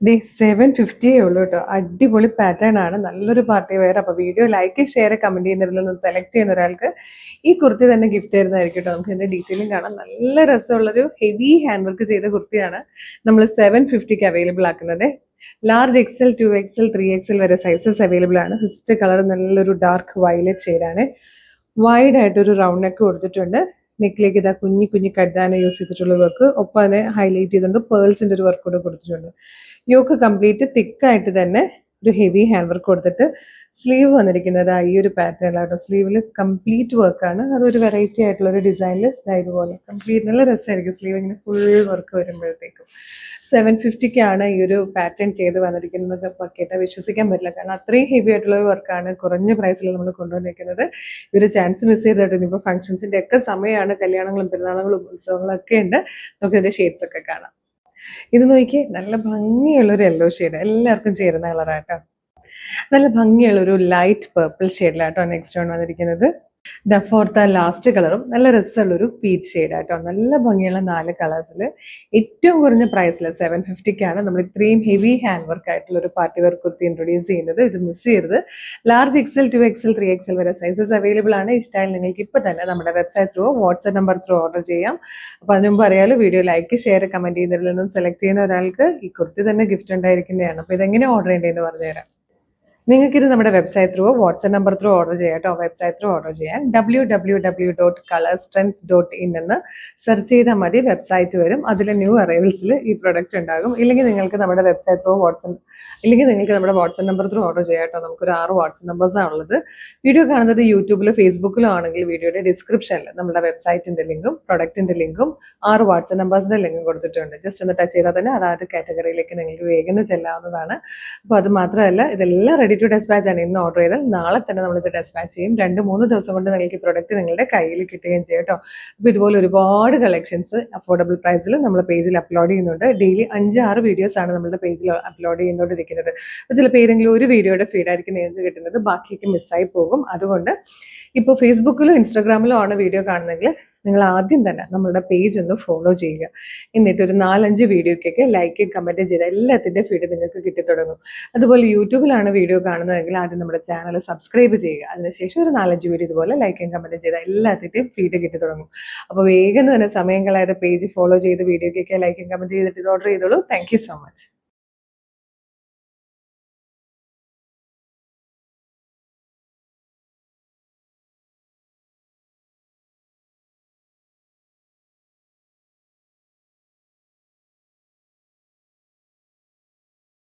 ദേ 750 ഉള്ളൂ കേട്ടോ. അടിപൊളി പാറ്റേൺ ആണ്. നല്ലൊരു പാർട്ടി വെയർ. അപ്പോൾ വീഡിയോ ലൈക്ക്, ഷെയർ, കമന്റ് ചെയ്യുന്നതിൽ നിന്ന് സെലക്ട് ചെയ്യുന്ന ഒരാൾക്ക് ഈ കുർത്തി തന്നെ ഗിഫ്റ്റ് തരുന്നതായിരിക്കും കേട്ടോ. നമുക്ക് ഇതിന്റെ ഡീറ്റെയിലും കാണാം. നല്ല രസമുള്ളൊരു ഹെവി ഹാൻഡ് വർക്ക് ചെയ്ത കുർത്തിയാണ് നമ്മൾ 750ക്ക് അവൈലബിൾ ആക്കുന്നത്. ലാർജ് എക്സൽ, 2XL, 3XL വരെ സൈസസ് അവൈലബിൾ ആണ്. ഫസ്റ്റ് കളർ നല്ലൊരു ഡാർക്ക് വയലറ്റ് ഷെയ്ഡാണ്. വൈഡ് ആയിട്ടൊരു റൗണ്ട് നെക്ക് കൊടുത്തിട്ടുണ്ട്. നെക്കിലേക്ക് ഇതാ കുഞ്ഞി കുഞ്ഞി കഴുതാന യൂസ് ചെയ്തിട്ടുള്ള വർക്ക്, ഒപ്പം അതിനെ ഹൈലൈറ്റ് ചെയ്തുകൊണ്ട് പേൾസിന്റെ ഒരു വർക്ക് കൂടെ കൊടുത്തിട്ടുണ്ട്. യോക്ക് കംപ്ലീറ്റ് തിക്കായിട്ട് തന്നെ ഒരു ഹെവി ഹാൻഡ് വർക്ക് കൊടുത്തിട്ട് സ്ലീവ് വന്നിരിക്കുന്നത് ഈ ഒരു പാറ്റേണിലാട്ടോ. സ്ലീവിൽ കംപ്ലീറ്റ് വർക്കാണ്. അതൊരു വെറൈറ്റി ആയിട്ടുള്ള ഒരു ഡിസൈനിൽ ഇതുപോലെ കംപ്ലീറ്റ് നല്ല രസമായിരിക്കും. സ്ലീവ് ഇങ്ങനെ ഫുൾ വർക്ക് വരുമ്പോഴത്തേക്കും 750ക്കാണ് ഈ ഒരു പാറ്റേൺ ചെയ്ത് വന്നിരിക്കുന്നത്. കേട്ടാൽ വിശ്വസിക്കാൻ പറ്റില്ല, കാരണം അത്രയും ഹെവി ആയിട്ടുള്ള ഒരു വർക്കാണ് കുറഞ്ഞ പ്രൈസിൽ നമ്മൾ കൊണ്ടുവന്നിരിക്കുന്നത്. ഈ ഒരു ചാൻസ് മിസ് ചെയ്തിട്ട് ഇനിയിപ്പോൾ ഫംഗ്ഷൻസിന്റെ ഒക്കെ സമയമാണ്. കല്യാണങ്ങളും പെരുന്നാളുകളും ഉത്സവങ്ങളും ഒക്കെ ഉണ്ട്. നമുക്ക് ഇതിന്റെ ഷെയ്ഡ്സ് ഒക്കെ കാണാം. ഇത് നോക്കി, നല്ല ഭംഗിയുള്ളൊരു യെല്ലോ ഷെയ്ഡ്, എല്ലാവർക്കും ചേരുന്ന കളറാട്ടോ. നല്ല ഭംഗിയുള്ളൊരു ലൈറ്റ് പേർപ്പിൾ ഷെയ്ഡിലാട്ടോ നെക്സ്റ്റ് വൺ വന്നിരിക്കുന്നത്. ഫോർത്ത് ലാസ്റ്റ് കളറും നല്ല രസമുള്ളൊരു പീച്ച് ഷെയ്ഡ് ആട്ടോ. നല്ല ഭംഗിയുള്ള 4 കളേഴ്സിൽ ഏറ്റവും കുറഞ്ഞ പ്രൈസിൽ 750ക്കാണ് നമ്മൾ ഇത്രയും ഹെവി ഹാൻഡ് വർക്ക് ആയിട്ടുള്ള ഒരു പാർട്ടി വെയർ കുർത്തി ഇൻട്രൊഡ്യൂസ് ചെയ്യുന്നത്. ഇത് മിസ് ചെയ്യരുത്. ലാർജ് എക്സൽ, 2XL, 3XL വരെ സൈസസ് അവൈലബിൾ ആണ്. ഇഷ്ടമായാലും നിങ്ങൾക്ക് ഇപ്പോൾ തന്നെ നമ്മുടെ website through, WhatsApp number through order ചെയ്യാം. അപ്പോൾ അതിന് മുമ്പ് അറിയാലോ, വീഡിയോ ലൈക്ക്, ഷെയർ, കമന്റ് ചെയ്യുന്നതിൽ നിന്നും സെലക്ട് ചെയ്യുന്ന ഒരാൾക്ക് ഈ കുർത്തി തന്നെ ഗിഫ്റ്റ് ഉണ്ടായിരിക്കുന്നതാണ്. അപ്പോൾ ഇതെങ്ങനെ ഓർഡർ ചെയ്യേണ്ടതെന്ന് പറഞ്ഞുതരാം. നിങ്ങൾക്കിത് നമ്മുടെ website through, WhatsApp number through order ചെയ്യാം കേട്ടോ. വെബ്സൈറ്റ് ത്രൂ ഓർഡർ ചെയ്യാൻ www.colorstrengths.in എന്ന് സെർച്ച് ചെയ്താൽ മതി. വെബ്സൈറ്റ് വരും. അതിൽ ന്യൂ അറൈവൽസിൽ ഈ പ്രൊഡക്റ്റ് ഉണ്ടാകും. ഇല്ലെങ്കിൽ നിങ്ങൾക്ക് നമ്മുടെ വെബ്സൈറ്റ് ത്രൂ ഇല്ലെങ്കിൽ നിങ്ങൾക്ക് നമ്മുടെ വാട്സ്ആപ്പ് നമ്പർ ത്രൂ ഓർഡർ ചെയ്യാം കേട്ടോ. നമുക്കൊരു 6 വാട്സ്ആപ്പ് നമ്പേഴ്സാണ് ഉള്ളത്. വീഡിയോ കാണുന്നത് യൂട്യൂബിലും ഫേസ്ബുക്കിലും ആണെങ്കിൽ വീഡിയോയുടെ ഡിസ്ക്രിപ്ഷനിൽ നമ്മുടെ വെബ്സൈറ്റിന്റെ ലിങ്കും പ്രൊഡക്റ്റിന്റെ ലിങ്കും 6 വാട്സ്ആപ്പ് നമ്പേഴ്സിന്റെ ലിങ്കും കൊടുത്തിട്ടുണ്ട്. ജസ്റ്റ് ഒന്ന് ടച്ച് ചെയ്താൽ തന്നെ അതായത് കാറ്റഗറിയിലേക്ക് നിങ്ങൾക്ക് വേഗം ചെല്ലാവുന്നതാണ്. അപ്പോൾ അത് മാത്രമല്ല, ഇതെല്ലാം റെഡി ടു ഡെസ്പാച്ച് ആണ്. ഇന്ന് ഓർഡർ ചെയ്താൽ നാളെ തന്നെ നമ്മളിത് ഡെസ്പാച്ച് ചെയ്യും. 2-3 ദിവസം കൊണ്ട് നിങ്ങൾക്ക് ഈ പ്രൊഡക്റ്റ് നിങ്ങളുടെ കയ്യിൽ കിട്ടുകയും ചെയ്യും കേട്ടോ. അപ്പോൾ ഇതുപോലെ ഒരുപാട് കളക്ഷൻസ് അഫോർഡബിൾ പ്രൈസിൽ നമ്മൾ പേജിൽ അപ്ലോഡ് ചെയ്യുന്നുണ്ട്. ഡെയിലി 5-6 വീഡിയോസ് ആണ് നമ്മുടെ പേജിൽ അപ്ലോഡ് ചെയ്യുന്നോണ്ടിരിക്കുന്നത്. അപ്പോൾ ചിലപ്പോൾ ഏതെങ്കിലും ഒരു വീഡിയോയുടെ ഫീഡായിരിക്കും നിങ്ങൾക്ക് കിട്ടുന്നത്, ബാക്കിയൊക്കെ മിസ്സായി പോകും. അതുകൊണ്ട് ഇപ്പോൾ ഫേസ്ബുക്കിലോ ഇൻസ്റ്റാഗ്രാമിലോ ആണ് വീഡിയോ കാണുന്നതെങ്കിൽ നിങ്ങൾ ആദ്യം തന്നെ നമ്മളുടെ പേജ് ഒന്ന് ഫോളോ ചെയ്യുക. എന്നിട്ട് ഒരു 4-5 വീഡിയോക്കൊക്കെ ലൈക്കും കമൻറ്റും ചെയ്ത് എല്ലാത്തിൻ്റെ ഫീഡ് നിങ്ങൾക്ക് കിട്ടിത്തുടങ്ങും. അതുപോലെ യൂട്യൂബിലാണ് വീഡിയോ കാണുന്നതെങ്കിൽ ആദ്യം നമ്മുടെ ചാനൽ സബ്സ്ക്രൈബ് ചെയ്യുക. അതിനുശേഷം ഒരു 4-5 വീഡിയോ ഇതുപോലെ ലൈക്കും കമൻറ്റും ചെയ്ത് എല്ലാത്തിൻ്റെയും ഫീഡ് കിട്ടിത്തുടങ്ങും. അപ്പോൾ വേഗം തന്നെ സമയം കളയാതെ പേജ് ഫോളോ ചെയ്ത് വീഡിയോക്കൊക്കെ ലൈക്കും കമൻറ്റ് ചെയ്തിട്ട് ഇത് ഓർഡർ ചെയ്തോളൂ. Thank you so much.